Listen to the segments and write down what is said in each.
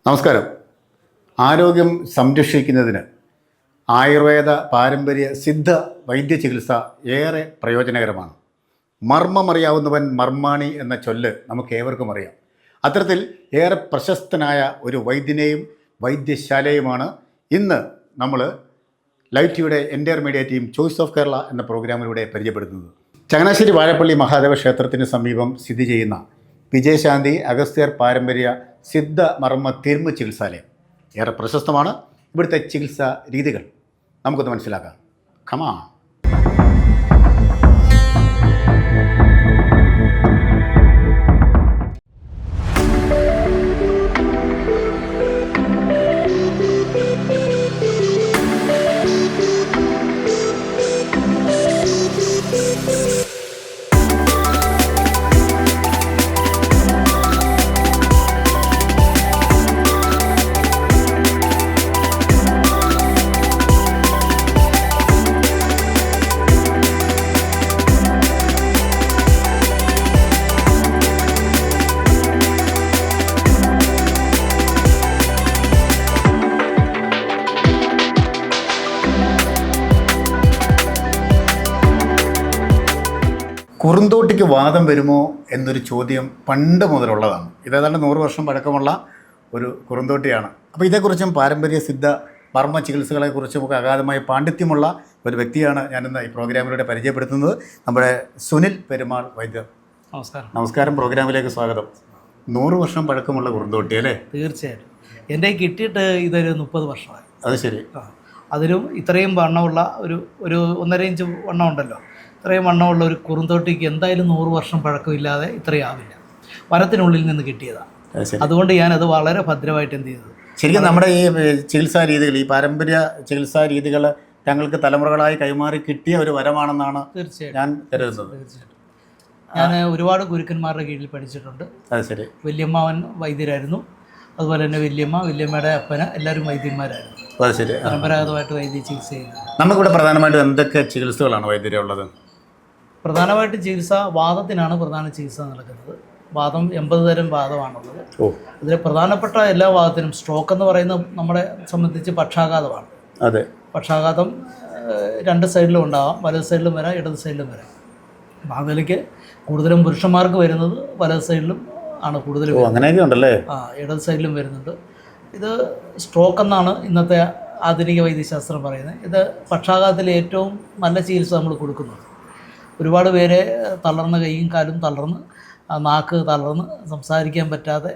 നമസ്കാരം. ആരോഗ്യം സംരക്ഷിക്കുന്നതിന് ആയുർവേദ പാരമ്പര്യ സിദ്ധ വൈദ്യ ചികിത്സ ഏറെ പ്രയോജനകരമാണ്. മർമ്മമറിയാവുന്നവൻ മർമാണി എന്ന ചൊല്ല് നമുക്ക് ഏവർക്കും അറിയാം. അത്തരത്തിൽ ഏറെ പ്രശസ്തനായ ഒരു വൈദ്യനെയും വൈദ്യശാലയുമാണ് ഇന്ന് നമ്മൾ ലൈവ് ടിവിയുടെ entire media team choice of Kerala എന്ന പ്രോഗ്രാമിലൂടെ പരിചയപ്പെടുത്തുന്നത്. ചങ്ങനാശ്ശേരി വാഴപ്പള്ളി മഹാദേവ ക്ഷേത്രത്തിന് സമീപം സ്ഥിതി ചെയ്യുന്ന വിജയശാന്തി അഗസ്ത്യർ പാരമ്പര്യ സിദ്ധ മർമ്മ തിരുമ ചികിത്സാലയം ഏറെ പ്രശസ്തമാണ്. ഇവിടുത്തെ ചികിത്സാ രീതികൾ നമുക്കൊന്ന് മനസ്സിലാക്കാം. കമാ. കുറുന്തോട്ടിക്ക് വാദം വരുമോ എന്നൊരു ചോദ്യം പണ്ട് മുതലുള്ളതാണ്. ഇതേതാണ്ട് 100 വർഷം പഴക്കമുള്ള ഒരു കുറുന്തോട്ടിയാണ്. അപ്പോൾ ഇതേക്കുറിച്ചും പാരമ്പര്യ സിദ്ധ മർമ്മ ചികിത്സകളെക്കുറിച്ചും ഒക്കെ അഗാധമായ പാണ്ഡിത്യമുള്ള ഒരു വ്യക്തിയാണ് ഞാനിന്ന് ഈ പ്രോഗ്രാമിലൂടെ പരിചയപ്പെടുത്തുന്നത്. നമ്മുടെ സുനിൽ പെരുമാൾ വൈദ്യർ. നമസ്കാരം. നമസ്കാരം. പ്രോഗ്രാമിലേക്ക് സ്വാഗതം. 100 വർഷം പഴക്കമുള്ള കുറുന്തോട്ടി അല്ലേ? തീർച്ചയായിട്ടും. എൻ്റെ കിട്ടിയിട്ട് ഇതൊരു 30 വർഷമായി. അത് ശരി. അതിലും ഇത്രയും വണ്ണമുള്ള ഒരു 1.5 ഇഞ്ച് വണ്ണം ഉണ്ടല്ലോ, ഇത്രയും വണ്ണമുള്ള ഒരു കുറുന്തോട്ടിക്ക് എന്തായാലും 100 വർഷം പഴക്കമില്ലാതെ ഇത്രയും ആവില്ല. വനത്തിനുള്ളിൽ നിന്ന് കിട്ടിയതാണ്. അതുകൊണ്ട് ഞാനത് വളരെ ഭദ്രമായിട്ട് എന്ത് ചെയ്തത്. ശരിക്കും നമ്മുടെ ഈ ചികിത്സാ രീതികൾ, ഈ പാരമ്പര്യ ചികിത്സാ രീതികൾ ഞങ്ങൾക്ക് തലമുറകളായി കൈമാറി കിട്ടിയ ഒരു വരമാണെന്നാണ് തീർച്ചയായിട്ടും ഞാൻ കരുതുന്നത്. തീർച്ചയായിട്ടും. ഞാൻ ഒരുപാട് ഗുരുക്കന്മാരുടെ കീഴിൽ പഠിച്ചിട്ടുണ്ട്. അത് ശരി. വല്യമ്മാവൻ വൈദ്യരായിരുന്നു, അതുപോലെ തന്നെ വല്യമ്മയുടെ അപ്പന് എല്ലാവരും വൈദ്യന്മാരായിരുന്നു. അത് ശരി. പരമ്പരാഗതമായിട്ട് വൈദ്യ ചികിത്സ ചെയ്യുന്നത്. നമുക്കിവിടെ പ്രധാനമായിട്ടും എന്തൊക്കെ ചികിത്സകളാണ് വൈദ്യരുള്ളത്? പ്രധാനമായിട്ട് ചികിത്സ വാദത്തിനാണ് പ്രധാന ചികിത്സ നടക്കുന്നത്. വാദം 80 തരം വാദമാണുള്ളത്. ഇതിൽ പ്രധാനപ്പെട്ട എല്ലാ വാദത്തിനും സ്ട്രോക്ക് എന്ന് പറയുന്നത് നമ്മളെ സംബന്ധിച്ച് പക്ഷാഘാതമാണ്. അതെ. പക്ഷാഘാതം 2 സൈഡിലും ഉണ്ടാവാം, വലത് സൈഡിലും വരാം, ഇടത് സൈഡിലും വരാം. അപ്പോൾ അതിലേക്ക് കൂടുതലും പുരുഷന്മാർക്ക് വരുന്നത് വലത് സൈഡിലും ആണ് കൂടുതലും. അങ്ങനെയൊക്കെ ഉണ്ടല്ലേ? ഇടത് സൈഡിലും വരുന്നുണ്ട്. ഇത് സ്ട്രോക്ക് എന്നാണ് ഇന്നത്തെ ആധുനിക വൈദ്യശാസ്ത്രം പറയുന്നത്. ഇത് പക്ഷാഘാതത്തിലെ ഏറ്റവും നല്ല ചികിത്സ നമ്മൾ കൊടുക്കുന്നുണ്ട്. ഒരുപാട് പേരെ തളർന്ന കൈയും കാലും തളർന്ന്, നാക്ക് തളർന്ന്, സംസാരിക്കാൻ പറ്റാതെ,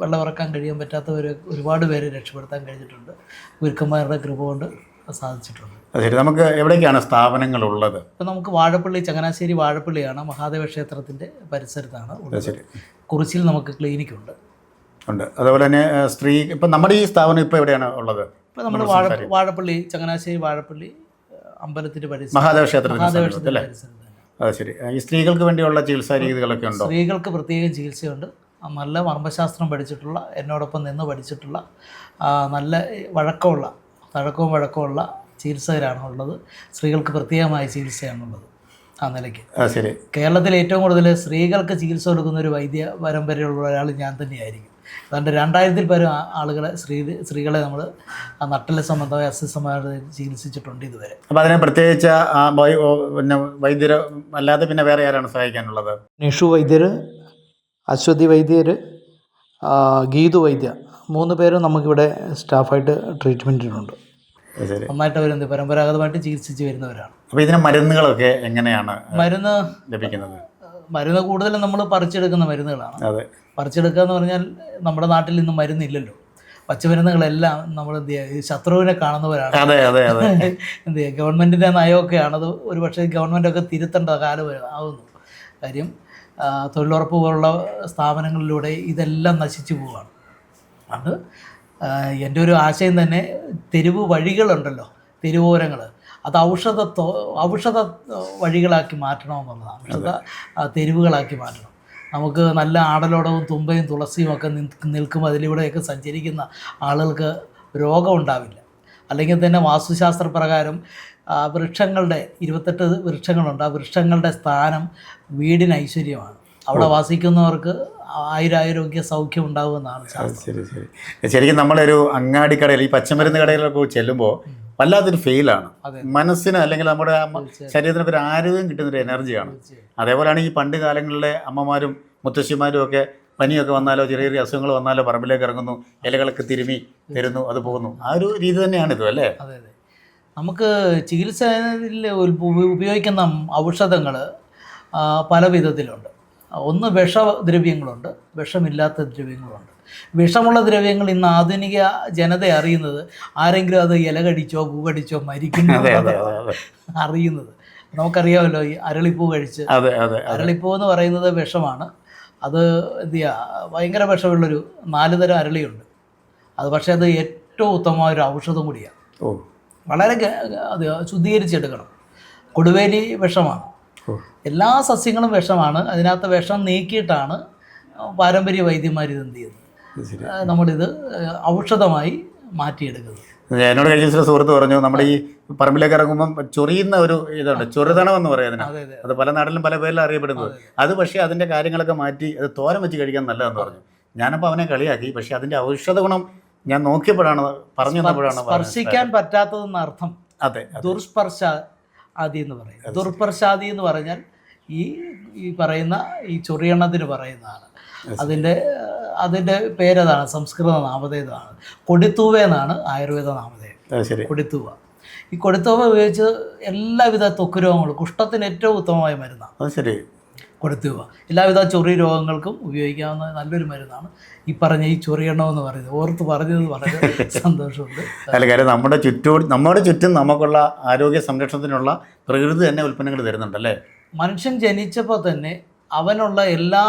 വെള്ളമിറക്കാൻ കഴിയാൻ പറ്റാത്തവരെ ഒരുപാട് പേരെ രക്ഷപ്പെടുത്താൻ കഴിഞ്ഞിട്ടുണ്ട്. ഗുരുക്കന്മാരുടെ കൃപ കൊണ്ട് സാധിച്ചിട്ടുണ്ട്. ശരി. നമുക്ക് എവിടേക്കാണ് സ്ഥാപനങ്ങളുള്ളത്? ഇപ്പം നമുക്ക് വാഴപ്പള്ളി, ചങ്ങനാശ്ശേരി വാഴപ്പള്ളിയാണ്, മഹാദേവ ക്ഷേത്രത്തിൻ്റെ പരിസരത്താണ് ഉള്ളത്. കുറിച്ചിൽ നമുക്ക് ക്ലിനിക്കുണ്ട്. ഉണ്ട്. അതുപോലെ തന്നെ ഇപ്പം നമ്മുടെ ഈ സ്ഥാപനം ഇപ്പോൾ എവിടെയാണ് ഉള്ളത്? ഇപ്പം നമ്മൾ വാഴപ്പള്ളി, ചങ്ങനാശ്ശേരി വാഴപ്പള്ളി അമ്പലത്തിൻ്റെ പരിസരം, മഹാദേവ ക്ഷേത്രത്തിൻ്റെ പരിസരം. അത് ശരി. ഈ സ്ത്രീകൾക്ക് വേണ്ടിയുള്ള ചികിത്സാ രീതികളൊക്കെ ഉണ്ടോ? സ്ത്രീകൾക്ക് പ്രത്യേകം ചികിത്സയുണ്ട്. നല്ല മർമ്മശാസ്ത്രം പഠിച്ചിട്ടുള്ള, എന്നോടൊപ്പം നിന്ന് പഠിച്ചിട്ടുള്ള, നല്ല തഴക്കവും വഴക്കമുള്ള ചികിത്സകരാണ് ഉള്ളത്. സ്ത്രീകൾക്ക് പ്രത്യേകമായ ചികിത്സയാണുള്ളത്. ആ നിലയ്ക്ക് ശരി. കേരളത്തിൽ ഏറ്റവും കൂടുതൽ സ്ത്രീകൾക്ക് ചികിത്സ കൊടുക്കുന്ന ഒരു വൈദ്യ പരമ്പരയുള്ള ഒരാൾ ഞാൻ തന്നെയായിരിക്കും. അതുകൊണ്ട് 2000-ൽ പരം ആളുകളെ സ്ത്രീകളെ നമ്മൾ നട്ടല് സംബന്ധമായ അസ്ഥിസംബന്ധമായി ചികിത്സിച്ചിട്ടുണ്ട് ഇതുവരെ. അപ്പോൾ അതിനെ പ്രത്യേകിച്ച് പിന്നെ വൈദ്യർ അല്ലാതെ പിന്നെ വേറെ ആരാണ് സഹായിക്കാനുള്ളത്? നിഷു വൈദ്യർ, അശ്വതി വൈദ്യർ, ഗീതു വൈദ്യ, 3 പേരും നമുക്കിവിടെ സ്റ്റാഫായിട്ട് ട്രീറ്റ്മെൻറ്റിനുണ്ട്. നന്നായിട്ട് അവരെന്ത് പരമ്പരാഗതമായിട്ട് ചികിത്സിച്ച് വരുന്നവരാണ്. അപ്പോൾ ഇതിന് മരുന്നുകളൊക്കെ എങ്ങനെയാണ് ലഭിക്കുന്നത്? മരുന്ന് കൂടുതലും നമ്മൾ പറിച്ചെടുക്കുന്ന മരുന്നുകളാണ്. അതെ. പറിച്ചെടുക്കുക എന്ന് പറഞ്ഞാൽ നമ്മുടെ നാട്ടിൽ ഇന്ന് മരുന്നില്ലല്ലോ. പച്ചമരുന്നുകളെല്ലാം നമ്മൾ എന്ത് ചെയ്യുക, ശത്രുവിനെ കാണുന്നവരാണ്. അതെ അതെ അതെ. എന്ത് ചെയ്യുക, ഗവൺമെൻറ്റിൻ്റെ നയമൊക്കെയാണത്. ഒരു പക്ഷേ ഗവൺമെൻറ്റൊക്കെ തിരുത്തേണ്ട കാലം ആവുന്നു. കാര്യം തൊഴിലുറപ്പ് പോലുള്ള സ്ഥാപനങ്ങളിലൂടെ ഇതെല്ലാം നശിച്ചു പോവുകയാണ്. അത് എൻ്റെ ഒരു ആശയം തന്നെ, തെരുവ് വഴികളുണ്ടല്ലോ, തെരുവോരങ്ങൾ, അത് ഔഷധ വഴികളാക്കി മാറ്റണമെന്നുള്ളതാണ്. ഔഷധ തെരുവുകളാക്കി മാറ്റണം. നമുക്ക് നല്ല ആടലോടവും തുമ്പയും തുളസിയും ഒക്കെ നിൽക്കും. അതിലൂടെയൊക്കെ സഞ്ചരിക്കുന്ന ആളുകൾക്ക് രോഗം ഉണ്ടാവില്ല. അല്ലെങ്കിൽ തന്നെ വാസ്തുശാസ്ത്ര പ്രകാരം വൃക്ഷങ്ങളുടെ 28 വൃക്ഷങ്ങളുണ്ട്. ആ വൃക്ഷങ്ങളുടെ സ്ഥാനം വീടിന് ഐശ്വര്യമാണ്. അവിടെ വസിക്കുന്നവർക്ക് ആയുരാരോഗ്യ സൗഖ്യം ഉണ്ടാകുമെന്നാണ് ശാസ്ത്രം. ശരി ശരി. ശരിക്കും നമ്മളൊരു അങ്ങാടിക്കടയിൽ ഈ പച്ചമരുന്ന് കടയിലൊക്കെ ചെല്ലുമ്പോൾ വല്ലാത്തൊരു ഫെയിലാണ് മനസ്സിന്, അല്ലെങ്കിൽ നമ്മുടെ ശരീരത്തിനൊക്കെ ഒരു ആരോഗ്യം കിട്ടുന്നൊരു എനർജിയാണ്. അതേപോലെയാണ് ഈ പണ്ട് കാലങ്ങളിലെ അമ്മമാരും മുത്തശ്ശിമാരും ഒക്കെ പനിയൊക്കെ വന്നാലോ ചെറിയ ചെറിയ അസുഖങ്ങൾ വന്നാലോ പറമ്പിലേക്ക് ഇറങ്ങുന്നു, ഇലകളൊക്കെ തിരുമി തരുന്നു, അത് പോകുന്നു. ആ ഒരു രീതി തന്നെയാണിത് അല്ലേ? അതെ അതെ. നമുക്ക് ചികിത്സയിൽ ഉപയോഗിക്കുന്ന ഔഷധങ്ങൾ പല വിധത്തിലുണ്ട്. ഒന്ന് വിഷദ്രവ്യങ്ങളുണ്ട്, വിഷമില്ലാത്ത ദ്രവ്യങ്ങളുണ്ട്. വിഷമുള്ള ദ്രവ്യങ്ങൾ ഇന്ന് ആധുനിക ജനത അറിയുന്നത് ആരെങ്കിലും അത് ഇല കടിച്ചോ പൂ കടിച്ചോ മരിക്കുന്നു അറിയുന്നത്. നമുക്കറിയാമല്ലോ ഈ അരളിപ്പൂ കഴിച്ച്. അരളിപ്പൂ എന്ന് പറയുന്നത് വിഷമാണ്. അത് എന്ത് ചെയ്യുക, ഭയങ്കര വിഷമുള്ളൊരു 4 തരം അരളിയുണ്ട്. അത് പക്ഷേ അത് ഏറ്റവും ഉത്തമമായൊരു ഔഷധം കൂടിയാണ്. വളരെ അത് ശുദ്ധീകരിച്ചെടുക്കണം. കൊടുവേലി വിഷമാണ്. എല്ലാ സസ്യങ്ങളും വിഷമാണ്. അതിനകത്ത് വിഷം നീക്കിയിട്ടാണ് പാരമ്പര്യ വൈദ്യന്മാർ ഇത് എന്ത് ചെയ്യുന്നത്, നമ്മളിത് ഔഷധമായി മാറ്റിയെടുക്കുന്നത്. എന്നോട് കഴിഞ്ഞ ദിവസം സുഹൃത്ത് പറഞ്ഞു, നമ്മുടെ ഈ പറമ്പിലേക്ക് ഇറങ്ങുമ്പം ചൊറിയുന്ന ഒരു ഇതുണ്ട്, ചൊറുതണം എന്ന് പറയുന്നത്. അത് പല നാട്ടിലും പല പേരിലും അറിയപ്പെടുന്നത്. അത് പക്ഷേ അതിൻ്റെ കാര്യങ്ങളൊക്കെ മാറ്റി അത് തോരൻ വെച്ച് കഴിക്കാൻ നല്ലതെന്ന് പറഞ്ഞു. ഞാനപ്പോൾ അവനെ കളിയാക്കി. പക്ഷേ അതിൻ്റെ ഔഷധ ഗുണം ഞാൻ നോക്കിയപ്പോഴാണ് പറഞ്ഞു തന്നപ്പോഴാണ് സ്പർശിക്കാൻ പറ്റാത്തതെന്ന് അർത്ഥം. അതെ, ദുർസ്പർശാദി എന്ന് പറയും. ദുർസ്പർശാദി എന്ന് പറഞ്ഞാൽ ഈ പറയുന്ന ഈ ചൊറിയണത്തിന് പറയുന്നതാണ്. അതിൻ്റെ പേരതാണ്, സംസ്കൃത നാമധേയമാണ്. കൊടിത്തൂവ എന്നാണ് ആയുർവേദ നാമധേയം. കൊടിത്തൂവ. ഈ കൊടിത്തൂവ ഉപയോഗിച്ച് എല്ലാവിധ ത്വക്ക് രോഗങ്ങളും, കുഷ്ഠത്തിന് ഏറ്റവും ഉത്തമമായ മരുന്നാണ് ശരി കൊടിത്തൂവ. എല്ലാവിധ ചൊറി രോഗങ്ങൾക്കും ഉപയോഗിക്കാവുന്ന നല്ലൊരു മരുന്നാണ് ഈ പറഞ്ഞ ഈ ചൊറിയണം എന്ന് പറയുന്നത്. ഓർത്ത് പറഞ്ഞത് വളരെ സന്തോഷമുണ്ട്. അല്ല, കാര്യം നമ്മുടെ ചുറ്റും നമുക്കുള്ള ആരോഗ്യ സംരക്ഷണത്തിനുള്ള പ്രകൃതി തന്നെ ഉൽപ്പന്നങ്ങൾ തരുന്നുണ്ടല്ലേ? മനുഷ്യൻ ജനിച്ചപ്പോൾ തന്നെ അവനുള്ള എല്ലാ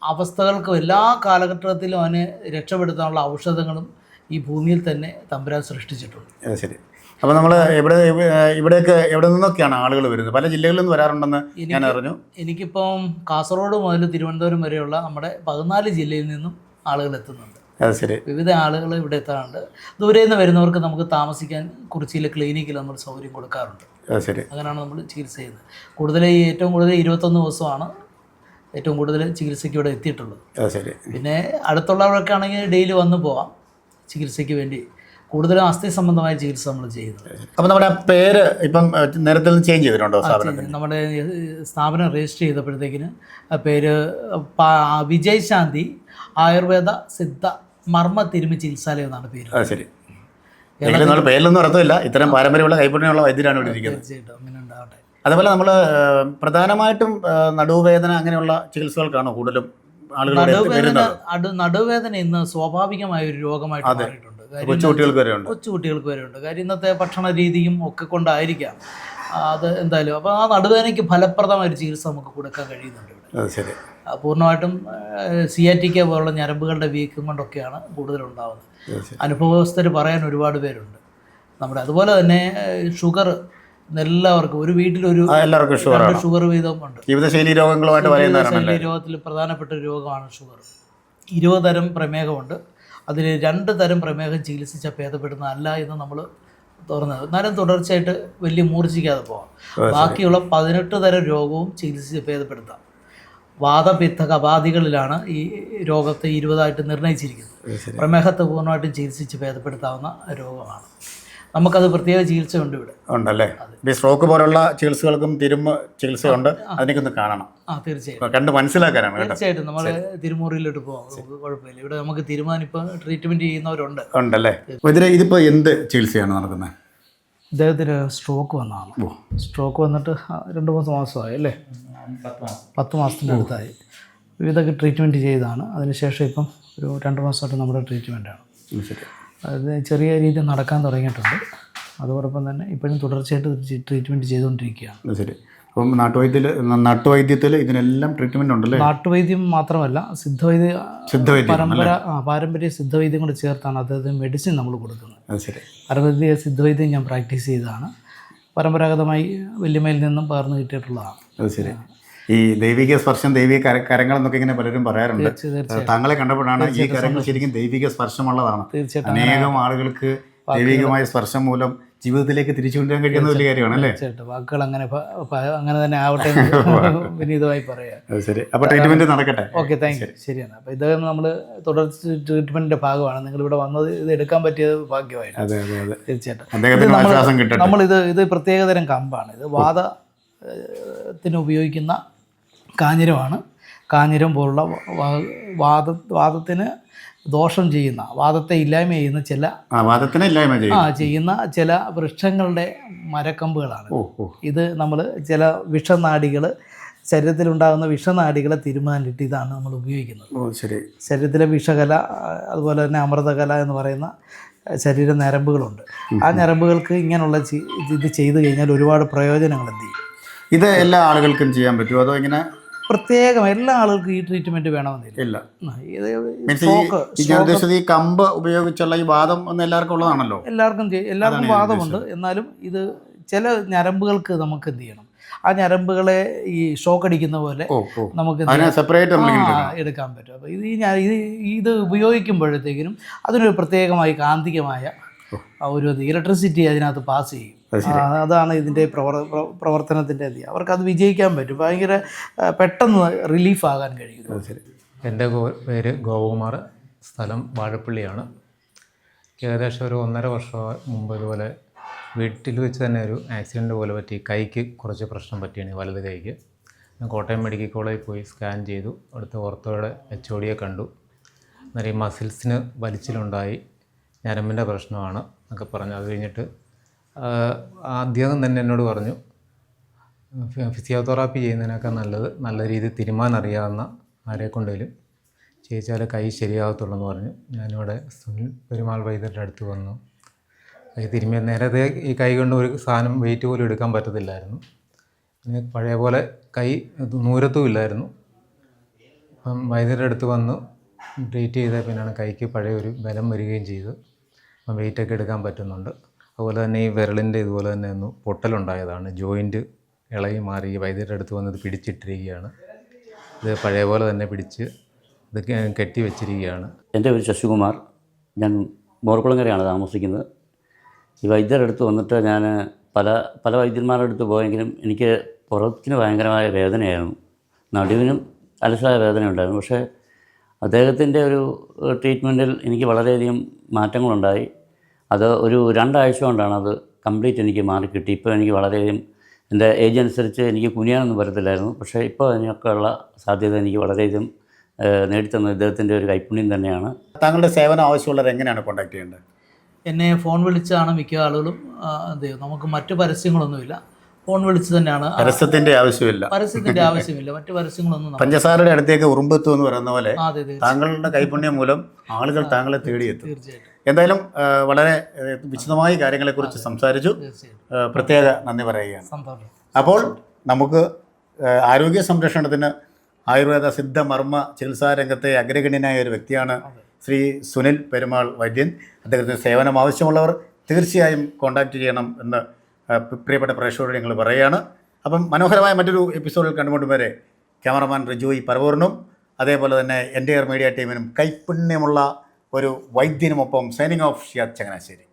അവസ്ഥകൾക്കും എല്ലാ കാലഘട്ടത്തിലും അവനെ രക്ഷപ്പെടുത്താനുള്ള ഔഷധങ്ങളും ഈ ഭൂമിയിൽ തന്നെ തമ്പുരാൻ സൃഷ്ടിച്ചിട്ടുണ്ട്. ശരി. അപ്പോൾ നമ്മൾ ഇവിടേക്ക് എവിടെ നിന്നൊക്കെയാണ് ആളുകൾ വരുന്നത്? പല ജില്ലകളിൽ നിന്ന് വരാറുണ്ടെന്ന് ഞാൻ അറിഞ്ഞു. എനിക്കിപ്പം കാസർഗോഡ് മുതൽ തിരുവനന്തപുരം വരെയുള്ള നമ്മുടെ 14 ജില്ലയിൽ നിന്നും ആളുകൾ എത്തുന്നുണ്ട്. ശരി. വിവിധ ആളുകൾ ഇവിടെ എത്താറുണ്ട്. ദൂരെ നിന്ന് വരുന്നവർക്ക് നമുക്ക് താമസിക്കാൻ കുറിച്ചിയിലെ ക്ലിനിക്കിൽ നമ്മൾ സൗകര്യം കൊടുക്കാറുണ്ട്. ശരി. അങ്ങനെയാണ് നമ്മൾ ചികിത്സ ചെയ്യുന്നത്. ഏറ്റവും കൂടുതൽ 21 ദിവസമാണ് ഏറ്റവും കൂടുതൽ ചികിത്സയ്ക്ക് ഇവിടെ എത്തിയിട്ടുള്ളത്. ശരി. പിന്നെ അടുത്തുള്ളവർക്കൊക്കെ ആണെങ്കിൽ ഡെയിലി വന്നു പോവാം ചികിത്സയ്ക്ക് വേണ്ടി. കൂടുതലും അസ്ഥി സംബന്ധമായ ചികിത്സ നമ്മൾ ചെയ്യുന്നത്. അപ്പോൾ നമ്മുടെ പേര് ഇപ്പം നേരത്തെ ചേഞ്ച് ചെയ്തിട്ടുണ്ടോ? നമ്മുടെ സ്ഥാപനം രജിസ്റ്റർ ചെയ്തപ്പോഴത്തേക്കിന് പേര് വിജയ് ശാന്തി ആയുർവേദ സിദ്ധ മർമ്മ തിരുമി ചികിത്സാലയം എന്നാണ് പേര്. ശരി. പേരിലൊന്നും അർത്ഥമില്ല, ഇത്തരം പാരമ്പര്യമുള്ള കൈപ്പുണ്യമുള്ള വൈദ്യരാണ് ഇവിടെ ഇരിക്കുന്നത്. തീർച്ചയായിട്ടും അങ്ങനെ ഉണ്ടാവട്ടെ. അതുപോലെ നമ്മൾ പ്രധാനമായിട്ടും നടുവേദന അങ്ങനെയുള്ള ചികിത്സകൾക്കാണോ കൂടുതലും ആളുകൾ വരുന്നത്? നടുവേദന ഇന്ന് സ്വാഭാവികമായ ഒരു രോഗമായിട്ട് മാറിയിട്ടുണ്ട്. കൊച്ചുകുട്ടികൾക്ക് വരെ ഉണ്ട്. കാര്യം ഇന്നത്തെ ഭക്ഷണ രീതിയും ഒക്കെ കൊണ്ടായിരിക്കാം അത് എന്തായാലും. അപ്പോൾ ആ നടുവേദനയ്ക്ക് ഫലപ്രദമായ ഒരു ചികിത്സ നമുക്ക് കൊടുക്കാൻ കഴിയുന്നുണ്ട് ഇവിടെ. ശരി. പൂർണ്ണമായിട്ടും സിയാറ്റിക്ക പോലുള്ള ഞരമ്പുകളുടെ വീക്കം കൊണ്ടൊക്കെയാണ് കൂടുതലുണ്ടാകുന്നത്. അനുഭവസ്ഥർ പറയാൻ ഒരുപാട് പേരുണ്ട് നമ്മുടെ. അതുപോലെ തന്നെ ഷുഗർ എല്ലാവർക്കും ഒരു വീട്ടിലൊരു ഷുഗർ വീതം ഉണ്ട്. ജീവിതശൈലി രോഗത്തിൽ പ്രധാനപ്പെട്ട ഒരു രോഗമാണ് ഷുഗർ. 20 തരം പ്രമേഹമുണ്ട്. അതിൽ 2 തരം പ്രമേഹം ചികിത്സിച്ചാൽ ഭേദപ്പെടുന്നതല്ല എന്ന് നമ്മൾ തുറന്നത്. എന്നാലും തുടർച്ചയായിട്ട് വലിയ മൂർച്ഛിക്കാതെ പോകാം. ബാക്കിയുള്ള 18 തരം രോഗവും ചികിത്സിച്ച് ഭേദപ്പെടുത്താം. വാതപിത്ത കപാദികളിലാണ് ഈ രോഗത്തെ 20ആയിട്ട് നിർണ്ണയിച്ചിരിക്കുന്നത്. പ്രമേഹത്തെ പൂർണ്ണമായിട്ടും ചികിത്സിച്ച് ഭേദപ്പെടുത്താവുന്ന രോഗമാണ്. നമുക്കത് പ്രത്യേക ചികിത്സ ഉണ്ട് ഇവിടെ. ഉണ്ടല്ലേ? സ്ട്രോക്ക് പോലുള്ള ചികിത്സകൾക്കും ചികിത്സയുണ്ട്. അതിനൊക്കെ ഒന്ന് കാണണം. തീർച്ചയായിട്ടും കണ്ട് മനസ്സിലാക്കാനാണ്. തീർച്ചയായിട്ടും നമ്മൾ തിരുമുറിയിലോട്ട് പോകാം, കുഴപ്പമില്ല. ഇവിടെ നമുക്ക് തീരുമാനിപ്പോൾ ട്രീറ്റ്മെൻറ്റ് ചെയ്യുന്നവരുണ്ട്. ഉണ്ടല്ലേ? ഇതിപ്പോൾ എന്ത് ചികിത്സയാണ് നടക്കുന്നത്? ഇദ്ദേഹത്തിന് സ്ട്രോക്ക് വന്നതാണ്. സ്ട്രോക്ക് വന്നിട്ട് 2-3 മാസമായി അല്ലേ? 10 മാസത്തിൻ്റെ അടുത്തായി. വിവിധ ട്രീറ്റ്മെൻറ്റ് ചെയ്താണ്. അതിനുശേഷം ഇപ്പം ഒരു 2 മാസമായിട്ട് നമ്മുടെ ട്രീറ്റ്മെൻറ്റാണ്. അത് ചെറിയ രീതിയിൽ നടക്കാൻ തുടങ്ങിയിട്ടുണ്ട്. അതോടൊപ്പം തന്നെ ഇപ്പോഴും തുടർച്ചയായിട്ട് ട്രീറ്റ്മെൻറ്റ് ചെയ്തുകൊണ്ടിരിക്കുകയാണ്. ശരി. അപ്പം നാട്ടുവൈദ്യത്തിൽ ഇതിനെല്ലാം ട്രീറ്റ്മെൻറ്റ് ഉണ്ടല്ലേ? നാട്ടുവൈദ്യം മാത്രമല്ല, പാരമ്പര്യ സിദ്ധവൈദ്യം കൂടെ ചേർത്താണ് അദ്ദേഹത്തിന് മെഡിസിൻ നമ്മൾ കൊടുക്കുന്നത്. ശരി. പാരമ്പര്യ സിദ്ധവൈദ്യം ഞാൻ പ്രാക്ടീസ് ചെയ്തതാണ്. പരമ്പരാഗതമായി വല്യമ്മയിൽ നിന്നും പകർന്നു കിട്ടിയിട്ടുള്ളതാണ്. അത് ശരി. ഈ ദൈവിക സ്പർശം, ദൈവിക കരങ്ങൾ എന്നൊക്കെ ഇങ്ങനെ പലരും പറയാറുണ്ട്. താങ്കളെ കണ്ടപ്പോഴാണ് ഈ കരങ്ങൾ ശരിക്കും ദൈവിക സ്പർശമുള്ളതാണ്. അനേകം ആളുകൾക്ക് ദൈവികമായ സ്പർശം മൂലം ജീവിതത്തിലേക്ക് തിരിച്ചു കൊണ്ടുവരാൻ കഴിയുന്ന വലിയ കാര്യമാണ് അല്ലേ? തീർച്ചയായിട്ടും വാക്കുകൾ അങ്ങനെ അങ്ങനെ തന്നെ ആവട്ടെ എന്ന് വിനീതമായി പറയാം. അത് ശരി. അപ്പോൾ ട്രീറ്റ്മെൻറ്റ് നടക്കട്ടെ. Okay, thank you. ശരിയാണ്. അപ്പോൾ ഇത് നമ്മൾ തുടർ ട്രീറ്റ്മെൻറ്റിൻ്റെ ഭാഗമാണ്. നിങ്ങളിവിടെ വന്നത് ഇത് എടുക്കാൻ പറ്റിയത് ഭാഗ്യമായിട്ട്. അതെ അതെ അതെ, തീർച്ചയായിട്ടും. നമ്മളിത് പ്രത്യേകതരം കമ്പാണ്. ഇത് വാദത്തിന് ഉപയോഗിക്കുന്ന കാഞ്ഞിരമാണ്. കാഞ്ഞിരം പോലുള്ള വാദത്തിന് ദോഷം ചെയ്യുന്ന, വാദത്തെ ഇല്ലായ്മ ചെയ്യുന്ന ചെയ്യുന്ന ചില വൃക്ഷങ്ങളുടെ മരക്കമ്പുകളാണ്. ഇത് നമ്മൾ ചില വിഷനാഡികൾ, ശരീരത്തിലുണ്ടാകുന്ന വിഷനാഡികളെ തീരുമാനിച്ചിട്ട് ഇതാണ് നമ്മൾ ഉപയോഗിക്കുന്നത്. ശരീരത്തിലെ വിഷകല, അതുപോലെ തന്നെ അമൃതകല എന്ന് പറയുന്ന ശരീര ഞരമ്പുകളുണ്ട്. ആ ഞരമ്പുകൾക്ക് ഇങ്ങനെയുള്ള ഇത് ചെയ്തു കഴിഞ്ഞാൽ ഒരുപാട് പ്രയോജനങ്ങൾ എന്ത് ചെയ്യും. ഇത് എല്ലാ ആളുകൾക്കും ചെയ്യാൻ പറ്റുമോ, അതോ ഇങ്ങനെ പ്രത്യേകം എല്ലാ ആളുകൾക്കും ഈ ട്രീറ്റ്മെൻറ്റ് വേണമെന്നില്ല? ഈ കമ്പ് ഉപയോഗിച്ചുള്ള ഈ വാദം ഒന്നും എല്ലാവർക്കും ഉള്ളതാണല്ലോ. എല്ലാവർക്കും വാദമുണ്ട്. എന്നാലും ഇത് ചില ഞരമ്പുകൾക്ക് നമുക്ക് എന്ത് ചെയ്യണം, ആ ഞരമ്പുകളെ ഈ ഷോക്ക് അടിക്കുന്ന പോലെ നമുക്ക് എടുക്കാൻ പറ്റും. അപ്പോൾ ഇത് ഉപയോഗിക്കുമ്പോഴത്തേക്കിനും അതിനൊരു പ്രത്യേകമായി കാന്തികമായ ഒരു ഇലക്ട്രിസിറ്റി അതിനകത്ത് പാസ് ചെയ്യും. അതാണ് ഇതിൻ്റെ പ്രവർത്തനത്തിൻ്റെ അവർക്കത് വിജയിക്കാൻ പറ്റും. ഭയങ്കര പെട്ടെന്ന് റിലീഫാകാൻ കഴിയും. എൻ്റെ പേര് ഗോപകുമാർ, സ്ഥലം വാഴപ്പള്ളിയാണ്. ഏകദേശം ഒരു 1.5 വർഷം മുമ്പ് ഇതുപോലെ വീട്ടിൽ വെച്ച് തന്നെ ഒരു ആക്സിഡൻറ്റ് പോലെ പറ്റി. കൈക്ക് കുറച്ച് പ്രശ്നം പറ്റിയാണ്, വലത് കൈക്ക്. ഞാൻ കോട്ടയം മെഡിക്കൽ കോളേജിൽ പോയി സ്കാൻ ചെയ്തു. അവിടുത്തെ ഓർത്തോയുടെ HOD കണ്ടു. അന്നേരം ഈ മസിൽസിന് വലിച്ചിലുണ്ടായി, ഞരമ്പിൻ്റെ പ്രശ്നമാണ് എന്നൊക്കെ പറഞ്ഞു. അത് കഴിഞ്ഞിട്ട് അദ്ദേഹം തന്നെ എന്നോട് പറഞ്ഞു, ഫിസിയോതെറാപ്പി ചെയ്യുന്നതിനൊക്കെ നല്ലത് നല്ല രീതിയിൽ തിരുമാൻ അറിയാവുന്ന ആരെ കൊണ്ടേലും ചെയ്യിച്ചാൽ കൈ ശരിയാകത്തുള്ളൂ എന്ന് പറഞ്ഞു. ഞാനിവിടെ സുനിൽ പെരുമാൾ വൈദ്യരുടെ അടുത്ത് വന്നു. കൈ തിരുമ്മിയ നേരത്തെ ഈ കൈ കൊണ്ട് ഒരു സാധനം വെയിറ്റ് പോലും എടുക്കാൻ പറ്റത്തില്ലായിരുന്നു. പിന്നെ പഴയ പോലെ കൈ നൂരത്തും ഇല്ലായിരുന്നു. അപ്പം വൈദ്യരുടെ അടുത്ത് വന്ന് ട്രീറ്റ് ചെയ്ത പിന്നെയാണ് കൈക്ക് പഴയ ഒരു ബലം വരികയും ചെയ്തു. അപ്പം വെയിറ്റൊക്കെ എടുക്കാൻ പറ്റുന്നുണ്ട്. അതുപോലെ തന്നെ ഈ വിരലിൻ്റെ ഇതുപോലെ തന്നെ ഒന്ന് പൊട്ടലുണ്ടായതാണ്. ജോയിൻറ്റ് ഇളകി മാറി വൈദ്യരുടെ അടുത്ത് വന്നത് പിടിച്ചിട്ടിരിക്കുകയാണ്. ഇത് പഴയ പോലെ തന്നെ പിടിച്ച് ഇത് കെട്ടി വെച്ചിരിക്കുകയാണ്. എൻ്റെ പേര് ശശികുമാർ. ഞാൻ മോർക്കുളങ്ങരയാണ് താമസിക്കുന്നത്. ഈ വൈദ്യരുടെ അടുത്ത് വന്നിട്ട് ഞാൻ പല വൈദ്യന്മാരുടെ അടുത്ത് പോയെങ്കിലും എനിക്ക് പുറത്തിന് ഭയങ്കരമായ വേദനയായിരുന്നു. നടുവിനും അലസായ വേദന ഉണ്ടായിരുന്നു. പക്ഷേ അദ്ദേഹത്തിൻ്റെ ഒരു ട്രീറ്റ്മെൻറ്റിൽ എനിക്ക് വളരെയധികം മാറ്റങ്ങളുണ്ടായി. അത് ഒരു 2 ആഴ്ച കൊണ്ടാണ് അത് കംപ്ലീറ്റ് എനിക്ക് മാറിക്കിട്ടി. ഇപ്പോൾ എനിക്ക് വളരെയധികം, എൻ്റെ ഏജ് അനുസരിച്ച് എനിക്ക് കുനിയാനൊന്നും പറ്റത്തില്ലായിരുന്നു. പക്ഷേ ഇപ്പോൾ അതിനൊക്കെയുള്ള സാധ്യത എനിക്ക് വളരെയധികം നേടിത്തന്നത് ഇദ്ദേഹത്തിൻ്റെ ഒരു കൈപ്പുണ്യം തന്നെയാണ്. താങ്കളുടെ സേവനം ആവശ്യമുള്ളവർ എങ്ങനെയാണ് കോൺടാക്ട് ചെയ്യേണ്ടത്? എന്നെ ഫോൺ വിളിച്ചാണ് മിക്ക ആളുകളും. നമുക്ക് മറ്റു പരസ്യങ്ങളൊന്നുമില്ല, ഫോൺ വിളിച്ച് തന്നെയാണ്. പരസ്യത്തിന്റെ ആവശ്യമില്ല, മറ്റു പരസ്യങ്ങളൊന്നും. പഞ്ചസാരയുടെ അടുത്തേക്ക് ഉറുമ്പെത്തു എന്ന് പറയുന്ന പോലെ താങ്കളുടെ കൈപുണ്യം മൂലം ആളുകൾ താങ്കളെ തേടിയെത്തും. തീർച്ചയായിട്ടും. എന്തായാലും വളരെ വിശദമായി കാര്യങ്ങളെക്കുറിച്ച് സംസാരിച്ചു. പ്രത്യേക നന്ദി പറയുകയാണ്. അപ്പോൾ നമുക്ക് ആരോഗ്യ സംരക്ഷണത്തിന് ആയുർവേദ സിദ്ധ മർമ്മ ചികിത്സാ രംഗത്തെ അഗ്രഗണ്യനായ ഒരു വ്യക്തിയാണ് ശ്രീ സുനിൽ പെരുമാൾ വൈദ്യൻ. അദ്ദേഹത്തിന് സേവനം ആവശ്യമുള്ളവർ തീർച്ചയായും കോൺടാക്റ്റ് ചെയ്യണം എന്ന് പ്രിയപ്പെട്ട പ്രേക്ഷകരോട് ഞങ്ങൾ പറയുകയാണ്. അപ്പം മനോഹരമായ മറ്റൊരു എപ്പിസോഡിൽ കണ്ടുകൊണ്ടും വരെ ക്യാമറമാൻ റിജോയ് പരവൂറിനും അതേപോലെ തന്നെ എൻ്റെ മീഡിയ ടീമിനും കൈപ്പുണ്യമുള്ള ഒരു വൈദ്യനുമൊപ്പം സൈനിങ് ഓഫ് ഷിയാദ് ചങ്ങനാശ്ശേരി.